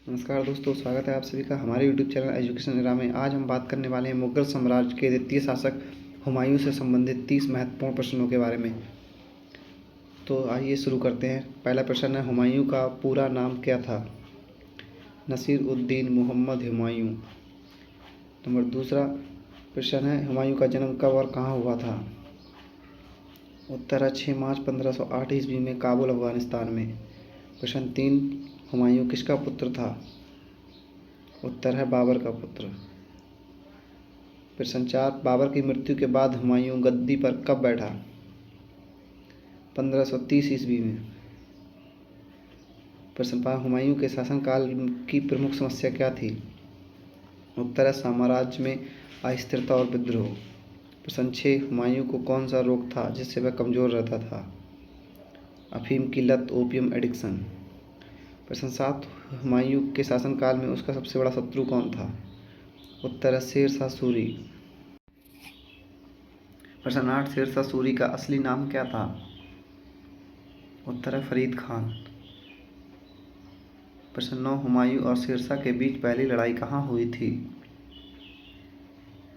नमस्कार दोस्तों, स्वागत है आप सभी का हमारे YouTube चैनल एजुकेशन एरा में। आज हम बात करने वाले हैं मुगल साम्राज्य के द्वितीय शासक हुमायूं से संबंधित 30 महत्वपूर्ण प्रश्नों के बारे में। तो आइए शुरू करते हैं। पहला प्रश्न है, हुमायूं का पूरा नाम क्या था? नसीर उद्दीन मोहम्मद हुमायूं। नंबर दूसरा प्रश्न है, हुमायूं का जन्म कब और कहाँ हुआ था? उत्तर है 6 मार्च 1508 ईस्वी में काबुल, अफगानिस्तान में। प्रश्न 3, हुमायूं किसका पुत्र था? उत्तर है बाबर का पुत्र। प्रश्न 4, बाबर की मृत्यु के बाद हुमायूं गद्दी पर कब बैठा? 1530 ईस्वी में। प्रश्न 5, हुमायूं के शासनकाल की प्रमुख समस्या क्या थी? उत्तर है साम्राज्य में अस्थिरता और विद्रोह। प्रश्न 6, हुमायूं को कौन सा रोग था जिससे वह कमज़ोर रहता था? अफीम की लत, ओपियम एडिक्शन। प्रश्न 7, हुमायूं के शासनकाल में उसका सबसे बड़ा शत्रु कौन था? उत्तर है शेर शाह सूरी। प्रश्न 8, शेर शाह सूरी का असली नाम क्या था? उत्तर है फरीद खान। प्रश्न 9, हुमायूं और शेरशाह के बीच पहली लड़ाई कहाँ हुई थी?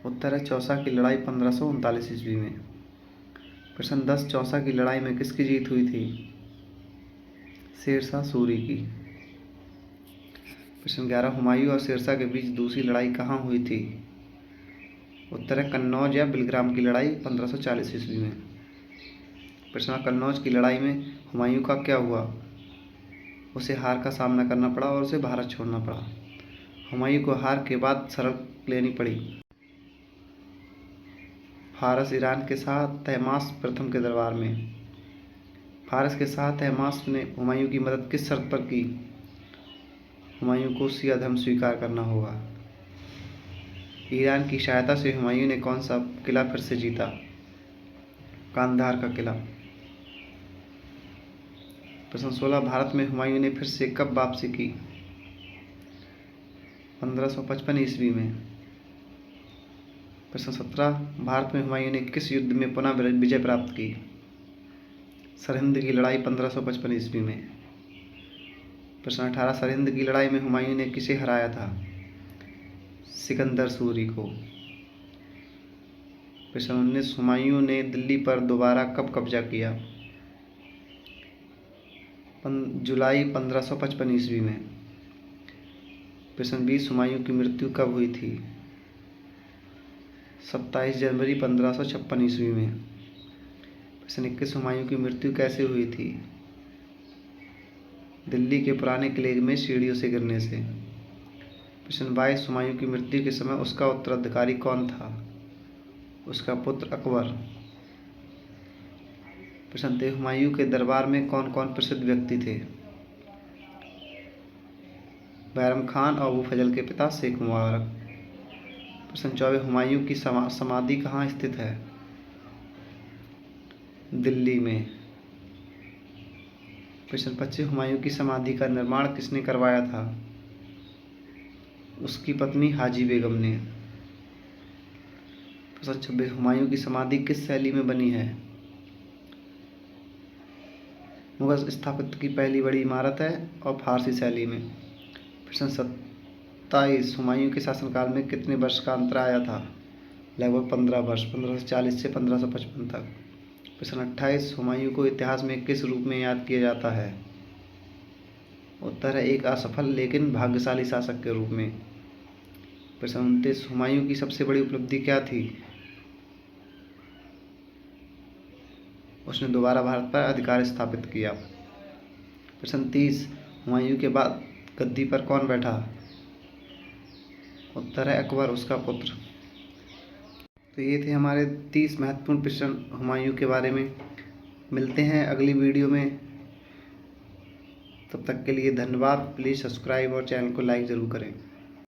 उत्तर है चौसा की लड़ाई 1539 ईस्वी में। प्रश्न 10, चौसा की लड़ाई में किसकी जीत हुई थी? शेर शाह सूरी की। प्रश्न 11, हुमायूं और शेरशाह के बीच दूसरी लड़ाई कहाँ हुई थी? उत्तर है कन्नौज या बिलग्राम की लड़ाई 1540 ईस्वी में। प्रश्न, कन्नौज की लड़ाई में हुमायूं का क्या हुआ? उसे हार का सामना करना पड़ा और उसे भारत छोड़ना पड़ा। हुमायूं को हार के बाद शरण लेनी पड़ी। फारस ईरान के शाह तहमास प्रथम के दरबार में। फारस के शाह तहमास ने हुमायूं की मदद किस शर्त पर की? हुमायूं को शिया धर्म स्वीकार करना होगा। ईरान की सहायता से हुमायूं ने कौन सा किला फिर से जीता? कांधार का किला। प्रश्न 16, भारत में हुमायूं ने फिर से कब वापसी की? 1555 ईस्वी में। प्रश्न 17, भारत में हुमायूं ने किस युद्ध में पुनः विजय प्राप्त की? सरहिंद की लड़ाई 1555 ईस्वी में। प्रश्न 18, सरहिंद की लड़ाई में हुमायूं ने किसे हराया था? सिकंदर सूरी को। प्रश्न 19, हुमायूं ने दिल्ली पर दोबारा कब कब्जा किया? जुलाई 1555 ईस्वी में। प्रश्न 20, हुमायूं की मृत्यु कब हुई थी? 27 जनवरी 1556 ईस्वी में। प्रश्न 21, हुमायूं की मृत्यु कैसे हुई थी? दिल्ली के पुराने किले में सीढ़ियों से गिरने से। प्रश्न 22, हुमायूं की मृत्यु के समय उसका उत्तराधिकारी कौन था? उसका पुत्र अकबर। प्रश्न 23, हुमायूं के दरबार में कौन कौन प्रसिद्ध व्यक्ति थे? बैरम खान और अबू फजल के पिता शेख मुबारक। प्रश्न 24, हुमायूं की समाधि कहाँ स्थित है? दिल्ली में। प्रश्न 25, हुमायूं की समाधि का निर्माण किसने करवाया था? उसकी पत्नी हाजी बेगम ने। प्रश्न 26, हुमायूं की समाधि किस शैली में बनी है? मुगल स्थापत्य की पहली बड़ी इमारत है और फारसी शैली में। प्रश्न 27, हुमायूं के शासनकाल में कितने वर्ष का अंतर आया था? लगभग 15 वर्ष, 1540 से 1555 तक। प्रश्न 28, हुमायूं को इतिहास में किस रूप में याद किया जाता है? उत्तर है एक असफल लेकिन भाग्यशाली शासक के रूप में। प्रश्न 29, हुमायूं की सबसे बड़ी उपलब्धि क्या थी? उसने दोबारा भारत पर अधिकार स्थापित किया। प्रश्न 30, हुमायूं के बाद गद्दी पर कौन बैठा? उत्तर है अकबर, उसका पुत्र। तो ये थे हमारे 30 महत्वपूर्ण प्रश्न हुमायूं के बारे में। मिलते हैं अगली वीडियो में। तब तक के लिए धन्यवाद। प्लीज़ सब्सक्राइब और चैनल को लाइक ज़रूर करें।